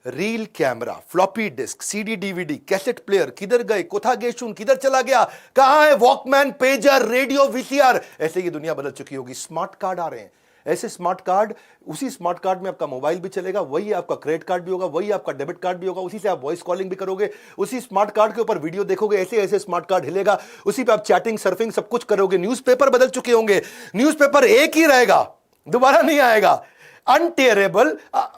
Reel camera, floppy disk, CD DVD, cassette player, किधर गए, कोथा गेशुन किधर चला गया, कहां है वॉकमैन, पेजर, रेडियो, वीसीआर। ऐसे ही दुनिया बदल चुकी होगी। स्मार्ट कार्ड आ रहे हैं, ऐसे स्मार्ट कार्ड, उसी स्मार्ट कार्ड में आपका मोबाइल भी चलेगा, वही आपका क्रेडिट कार्ड भी होगा, वही आपका डेबिट कार्ड भी होगा, उसी से आप वॉइस कॉलिंग भी करोगे, उसी स्मार्ट कार्ड के ऊपर वीडियो देखोगे, ऐसे ऐसे स्मार्ट कार्ड हिलेगा, उसी पे आप चैटिंग, सर्फिंग सब कुछ करोगे। न्यूज़पेपर बदल चुके होंगे, न्यूज़पेपर एक ही रहेगा, दोबारा नहीं आएगा। अनटेयरेबल,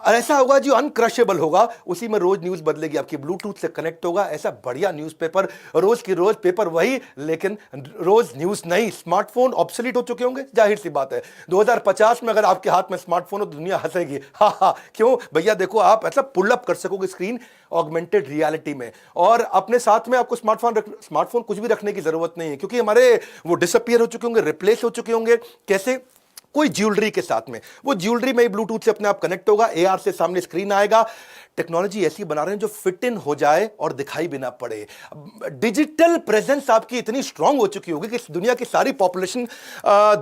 ऐसा होगा जो अनक्रशेबल होगा, उसी में रोज न्यूज बदलेगी, आपकी ब्लूटूथ से कनेक्ट होगा। ऐसा बढ़िया न्यूज़पेपर, रोज की रोज पेपर वही, लेकिन रोज न्यूज नहीं। स्मार्टफोन ऑब्सोलीट हो चुके होंगे, जाहिर सी बात है। 2050 में अगर आपके हाथ में स्मार्टफोन हो तो दुनिया हंसेगी, हा हा। क्यों भैया, देखो आप ऐसा पुल अप कर सकोगे स्क्रीन ऑगमेंटेड रियलिटी में, और अपने साथ में आपको स्मार्टफोन कुछ भी रखने की जरूरत नहीं है, क्योंकि हमारे वो डिसअपियर हो चुके होंगे, रिप्लेस हो चुके होंगे। कैसे? कोई ज्वेलरी के साथ में, वो ज्वेलरी में ही ब्लूटूथ से अपने आप कनेक्ट होगा, एआर से सामने स्क्रीन आएगा। टेक्नोलॉजी ऐसी बना रहे हैं जो फिट इन हो जाए और दिखाई भी ना पड़े। डिजिटल प्रेजेंस आपकी इतनी स्ट्रांग हो चुकी होगी कि दुनिया की सारी पॉपुलेशन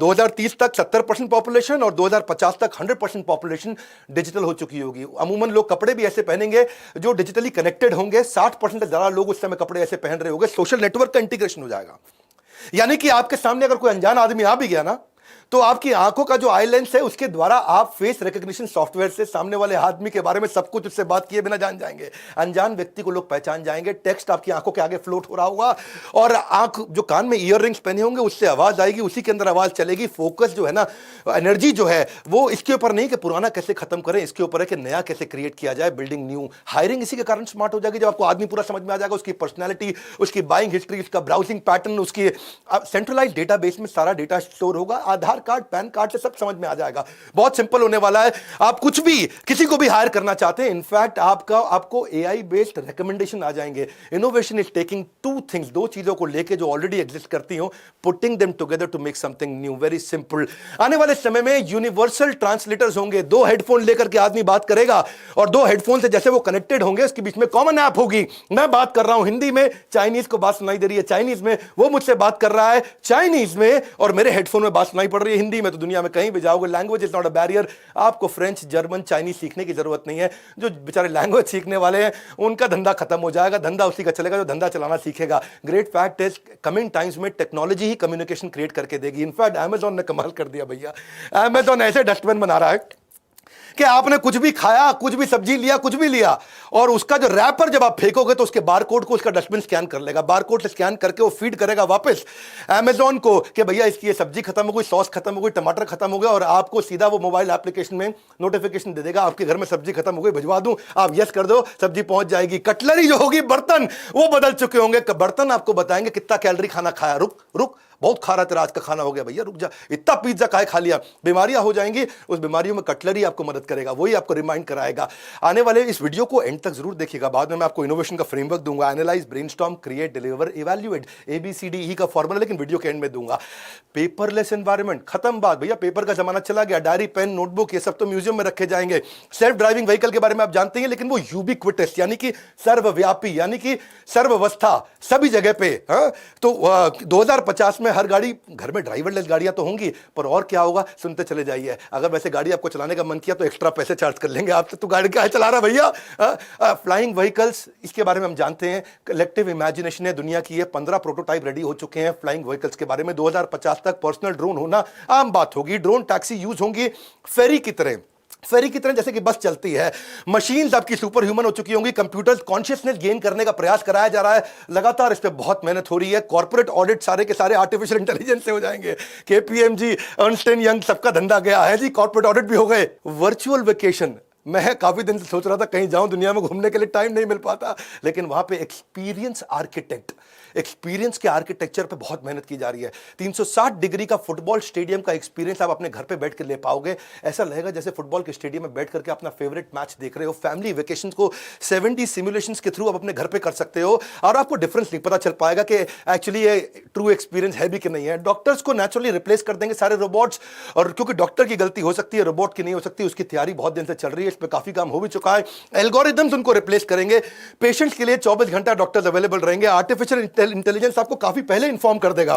2030 तक 70% पॉपुलेशन और 2050 तक 100% पॉपुलेशन डिजिटल हो चुकी होगी। अमूमन लोग कपड़े भी ऐसे पहनेंगे जो डिजिटली कनेक्टेड होंगे। 60% से ज्यादा लोग उस समय कपड़े ऐसे पहन रहे होंगे। सोशल नेटवर्क का इंटीग्रेशन हो जाएगा, यानी कि आपके सामने अगर कोई अनजान आदमी आ भी गया ना, तो आपकी आंखों का जो आई लेंस है उसके द्वारा आप फेस रिकग्निशन सॉफ्टवेयर से सामने वाले आदमी के बारे में सब कुछ उससे बात किए बिना जान जाएंगे। अनजान व्यक्ति को लोग पहचान जाएंगे। टेक्स्ट आपकी आंखों के आगे फ्लोट हो रहा होगा, और आंख जो कान में ईयर रिंग्स पहने होंगे उससे आवाज आएगी, उसी के अंदर आवाज चलेगी। फोकस जो है ना, एनर्जी जो है, वो इसके ऊपर नहीं कि पुराना कैसे खत्म करें, इसके ऊपर है कि नया कैसे क्रिएट किया जाए, बिल्डिंग न्यू। हायरिंग इसी के कारण स्मार्ट हो जाएगी, जब आपको आदमी पूरा समझ में आ जाएगा, उसकी पर्सनैलिटी, उसकी बाइंग हिस्ट्री, उसका ब्राउजिंग पैटर्न, उसकी सेंट्रलाइज डेटाबेस में सारा डेटा स्टोर होगा। आधार कार्ड, पैन कार्ड सब समझ में आ जाएगा। बहुत सिंपल होने वाला है। आप कुछ भी, किसी को भी हायर करना चाहते हैं, इनफैक्ट आपको एआई बेस्ड रिकमेंडेशन आ जाएंगे। Innovation is taking two things, दो चीजों को लेके जो ऑलरेडी एग्जिस्ट करती हो, putting them together to make something new. Very simple. आने वाले समय में यूनिवर्सल ट्रांसलेटर्स होंगे। दो हेडफोन लेकर के आदमी बात करेगा, और दो हेडफोन से जैसे वो कनेक्टेड होंगे, उसके बीच में कॉमन ऐप होगी। मैं बात कर रहा हूं हिंदी में, चाइनीज को बात सुनाई दे रही है चाइनीज में, वो मुझसे बात कर रहा है चाइनीज में, और मेरे हेडफोन में बात सुनाई पड़ रही है हिंदी में। तो दुनिया में कहीं भी जाओगे, language is not a barrier. आपको फ्रेंच, जर्मन, चाइनीज सीखने की जरूरत नहीं है। जो बेचारे लैंग्वेज सीखने वाले हैं उनका धंधा खत्म हो जाएगा। धंधा उसी का चलेगा जो धंधा चलाना सीखेगा। Great fact is, coming times में टेक्नोलॉजी ही कम्युनिकेशन क्रिएट करके देगी। इनफैक्ट अमेजॉन ने कमाल कर दिया भैया। अमेजॉन ऐसे डस्टबिन बना रहा है कि आपने कुछ भी खाया, कुछ भी सब्जी लिया, कुछ भी लिया, और उसका जो रैपर जब आप फेंकोगे तो उसके बारकोड को उसका डस्टबिन स्कैन कर लेगा। बारकोड से स्कैन करके वो फीड करेगा वापस अमेजॉन को कि भैया इसकी ये सब्जी खत्म हो गई, सॉस खत्म हो गई, टमाटर खत्म हो गया, और आपको सीधा वो मोबाइल एप्लीकेशन में नोटिफिकेशन दे देगा, आपके घर में सब्जी खत्म हो गई, भिजवा दूं, आप यस कर दो, सब्जी पहुंच जाएगी। कटलरी जो होगी, बर्तन, वो बदल चुके होंगे। बर्तन आपको बताएंगे कितना कैलोरी खाना खाया। रुक रुक, बहुत खा रहा तेरा आज का खाना हो गया भैया, रुक जा, इतना पिज्जा काहे खा लिया। बीमारियां हो जाएंगी, उस बीमारियों में कटलरी आपको मदद करेगा, वही आपको रिमाइंड कराएगा। आने वाले इस वीडियो को एंड तक जरूर देखिएगा, बाद में मैं आपको इनोवेशन का फ्रेमवर्क दूंगा। Analyse, brainstorm, create, deliver, evaluate, ABCDE का फॉर्मूला, लेकिन वीडियो के एंड में दूंगा। पेपरलेस एनवायरनमेंट, खत्म बात भैया, पेपर का जमाना चला गया। डायरी, पेन, नोटबुक, ये सब तो म्यूजियम में रखे जाएंगे। सेल्फ ड्राइविंग व्हीकल के बारे में आप जानते हैं, लेकिन वो यूबिक्विटस, यानी कि सर्वव्यापी, यानी कि सर्ववस्था, सभी जगह पे। तो 2050 में हर गाड़ी, घर में ड्राइवरलेस गाड़ियां तो होंगी, पर और क्या होगा सुनते चले जाइए। अगर वैसे गाड़ी आपको चलाने का मन किया तो एक्स्ट्रा पैसे चार्ज कर लेंगे आपसे, तो गाड़ी क्या चला रहा भैया। फ्लाइंग व्हीकल्स, इसके बारे में हम जानते हैं, कलेक्टिव इमेजिनेशन है दुनिया की। 15 प्रोटोटाइप रेडी हो चुके हैं फ्लाइंग व्हीकल्स के बारे में। 2050 तक पर्सनल ड्रोन होना आम बात होगी। ड्रोन टैक्सी यूज होंगी फेरी की तरह, जैसे कि बस चलती है। मशीन्स आपकी सुपर ह्यूमन हो चुकी होंगी। कंप्यूटर्स कॉन्शियसनेस गेन करने का प्रयास कराया जा रहा है लगातार, इस पे बहुत मेहनत हो रही है। कॉर्पोरेट ऑडिट सारे के सारे आर्टिफिशियल इंटेलिजेंस से हो जाएंगे। KPMG, अर्नस्ट एंड यंग, सबका धंधा गया है जी, कॉर्पोरेट ऑडिट भी हो गए। वर्चुअल वेकेशन, मैं काफी दिन से सोच रहा था कहीं जाऊं, दुनिया में घूमने के लिए टाइम नहीं मिल पाता, लेकिन वहां पे एक्सपीरियंस के आर्किटेक्चर पे बहुत मेहनत की जा रही है। 360 डिग्री का फुटबॉल स्टेडियम का एक्सपीरियंस आप अपने घर पे बैठ कर ले पाओगे। ऐसा लगेगा जैसे फुटबॉल के स्टेडियम में बैठ करके अपना फेवरेट मैच देख रहे हो। फैमिली वेकेशन को 70 सिमुलेशंस के थ्रू आप अपने घर पे कर सकते हो, और आपको डिफरेंस नहीं पता चल पाएगा कि एक्चुअली ये ट्रू एक्सपीरियंस है भी कि नहीं है। डॉक्टर्स को नेचुरली रिप्लेस कर देंगे सारे रोबोट्स, और क्योंकि डॉक्टर की गलती हो सकती है, रोबोट की नहीं हो सकती, उसकी तैयारी बहुत दिन से चल रही है, इस पे काफी काम हो भी चुका है। एल्गोरिथम्स उनको रिप्लेस करेंगे। पेशेंट्स के लिए 24 घंटा डॉक्टर्स अवेलेबल रहेंगे। आर्टिफिशियल इंटेलिजेंस आपको काफी पहले इंफॉर्म कर देगा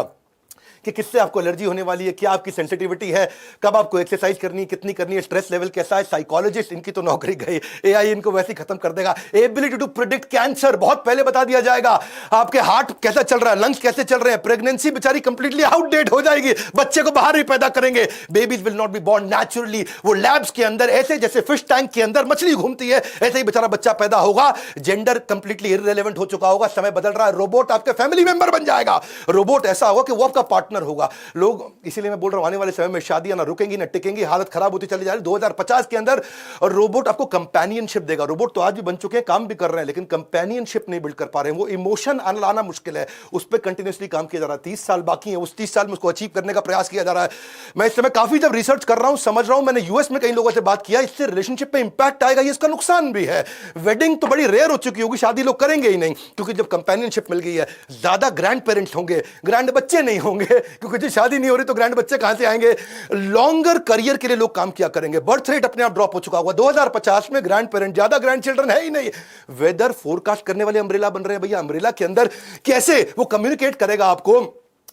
कि किससे आपको एलर्जी होने वाली है, क्या आपकी सेंसिटिविटी है, कब आपको एक्सरसाइज करनी है, कितनी करनी है, स्ट्रेस लेवल कैसा है। साइकोलॉजिस्ट, इनकी तो नौकरी गई, एआई इनको वैसे ही खत्म कर देगा। एबिलिटी टू प्रिडिक्ट कैंसर बहुत पहले बता दिया जाएगा। आपके हार्ट कैसा चल रहा है, लंग्स कैसे चल रहे हैं। प्रेगनेंसी बेचारी कंप्लीटली आउटडेट हो जाएगी, बच्चे को बाहर ही पैदा करेंगे। Babies will not be born naturally, वो लैब्स के अंदर ऐसे जैसे फिश टैंक के अंदर मछली घूमती है, ऐसे ही बेचारा बच्चा पैदा होगा। जेंडर कंप्लीटली इररिलेवेंट हो चुका होगा, समय बदल रहा है। रोबोट आपके फैमिली मेंबर बन जाएगा। रोबोट ऐसा होगा कि वो आपका पार्टनर होगा। लोग, इसीलिए मैं बोल रहा हूं, आने वाले समय में शादियां ना रुकेंगी ना टिकेंगी, हालत खराब होती चली जा रही है। 2050 के अंदर और रोबोट आपको कंपेनियनशिप देगा। रोबोट तो आज भी बन चुके हैं, काम भी कर रहे हैं, लेकिन कंपेनियनशिप नहीं बिल्ड कर पा रहे हैं। वो इमोशन लाना मुश्किल है, उस पर कंटिन्यूसली काम किया जा रहा है। 30 साल बाकी है, उस 30 साल में उसको अचीव करने का प्रयास किया जा रहा है। मैं इस समय काफी जब रिसर्च कर रहा हूं, समझ रहा हूं, मैंने यूएस में कई लोगों से बात किया, इससे रिलेशनशिप पे इंपैक्ट आएगा, ये इसका नुकसान भी है। वेडिंग तो बड़ी रेयर हो चुकी होगी, शादी लोग करेंगे ही नहीं, क्योंकि जब कंपेनियनशिप मिल गई है, ज्यादा ग्रैंड पेरेंट्स होंगे, ग्रैंड बच्चे नहीं होंगे, क्योंकि जो शादी नहीं हो रही तो ग्रैंड बच्चे कहां से आएंगे। लॉन्गर करियर के लिए लोग काम किया करेंगे। बर्थ रेट अपने आप ड्रॉप हो चुका होगा। 2050 में ग्रैंड पेरेंट, ज्यादा ग्रैंड चिल्ड्रन है ही नहीं। वेदर फोरकास्ट करने वाले अम्ब्रेला बन रहे हैं भैया। अम्ब्रेला के अंदर कैसे वो कम्युनिकेट करेगा आपको,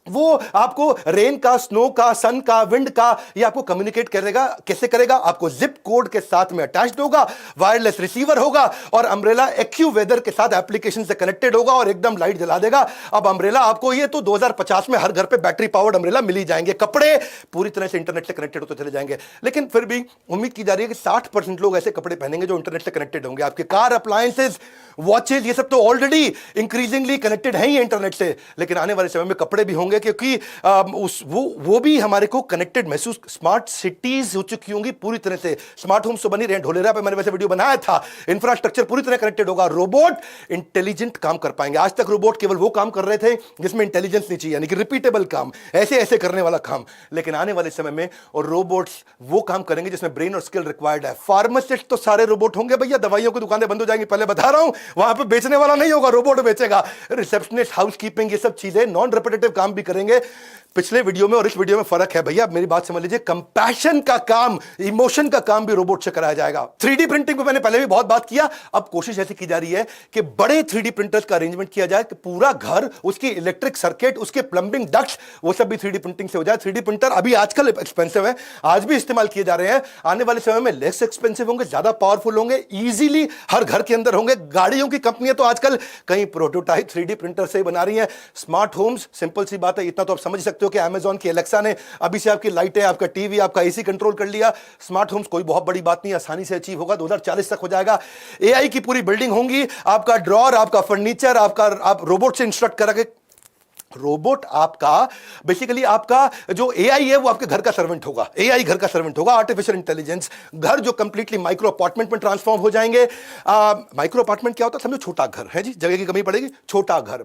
वो आपको रेन का, स्नो का, सन का, विंड का, ये आपको कम्युनिकेट करेगा। कैसे करेगा? आपको जिप कोड के साथ में अटैच्ड होगा, वायरलेस रिसीवर होगा, और अम्ब्रेला एक्यू वेदर के साथ एप्लीकेशन से कनेक्टेड होगा और एकदम लाइट जला देगा। अब अम्ब्रेला आपको, ये तो 2050 में हर घर पे बैटरी पावर्ड अम्ब्रेला मिल ही जाएंगे। कपड़े पूरी तरह से इंटरनेट से कनेक्टेड होते चले जाएंगे, लेकिन फिर भी उम्मीद की जा रही है कि 60% लोग ऐसे कपड़े पहनेंगे जो इंटरनेट से कनेक्टेड होंगे। आपके कार अप्लायंसेस, वॉचेज, ये सब तो ऑलरेडी इंक्रीजिंगली कनेक्टेड है ही इंटरनेट से, लेकिन आने वाले समय में कपड़े भी होंगे, क्योंकि वो भी हमारे को कनेक्टेड महसूस। स्मार्ट सिटीज हो चुकी होंगी पूरी तरह से। स्मार्ट होम्स तो बनी रहे, ढोलेरा पे मैंने वैसे वीडियो बनाया था। इंफ्रास्ट्रक्चर पूरी तरह कनेक्टेड होगा। रोबोट इंटेलिजेंट काम कर पाएंगे। आज तक रोबोट केवल वो काम कर रहे थे जिसमें इंटेलिजेंस नहीं चाहिए, यानी कि रिपीटेबल काम, ऐसे ऐसे करने वाला काम। लेकिन आने वाले समय में और रोबोट्स वो काम करेंगे जिसमें ब्रेन और स्किल रिक्वायर्ड है। फार्मासिस्ट तो सारे रोबोट होंगे भैया, दवाइयों की दुकानें बंद हो जाएंगी, पहले बता रहा हूं। वहां पे बेचने वाला नहीं होगा, रोबोट बेचेगा। रिसेप्शनिस्ट, हाउसकीपिंग, ये सब चीजें नॉन रिपीटेटिव काम भी करेंगे। पिछले वीडियो में और इस वीडियो में फर्क है भैया, मेरी बात समझ लीजिए। कंपैशन का काम, इमोशन का काम भी रोबोट से कराया जाएगा। 3D प्रिंटिंग पे मैंने पहले भी बहुत बात किया। अब कोशिश ऐसी की जा रही है कि बड़े 3D प्रिंटर्स का अरेंजमेंट किया जाए कि पूरा घर, उसकी इलेक्ट्रिक सर्किट, उसके प्लंबिंग डक्ट्स, वो सब भी 3D प्रिंटिंग से हो जाए। 3D प्रिंटर अभी आजकल एक्सपेंसिव है, आज भी इस्तेमाल किए जा रहे हैं। आने वाले समय में लेस एक्सपेंसिव होंगे, ज्यादा पावरफुल होंगे, इजीली हर घर के अंदर होंगे। गाड़ियों की कंपनियां तो आजकल कई प्रोटोटाइप 3D प्रिंटर से बना रही हैं। स्मार्ट होम्स, सिंपल सी बात है, इतना तो आप समझ सकते हो कि अमेजॉन की एलेक्सा ने अभी से आपकी लाइटें, आपका टीवी, आपका एसी कंट्रोल कर लिया। स्मार्ट होम्स कोई बहुत बड़ी बात नहीं, आसानी से अचीव होगा। 2040 तक हो जाएगा। एआई की पूरी बिल्डिंग होंगी, आपका ड्रॉर, आपका फर्नीचर, आप रोबोट से इंस्ट्रक्ट करोगे। रोबोट आपका बेसिकली, आपका जो एआई है वो आपके घर का सर्वेंट होगा। एआई घर का सर्वेंट होगा, आर्टिफिशियल इंटेलिजेंस। घर जो कंप्लीटली माइक्रो अपार्टमेंट में ट्रांसफॉर्म हो जाएंगे। माइक्रो अपार्टमेंट क्या होता है? समझो छोटा घर है जी, जगह की कमी पड़ेगी, छोटा घर।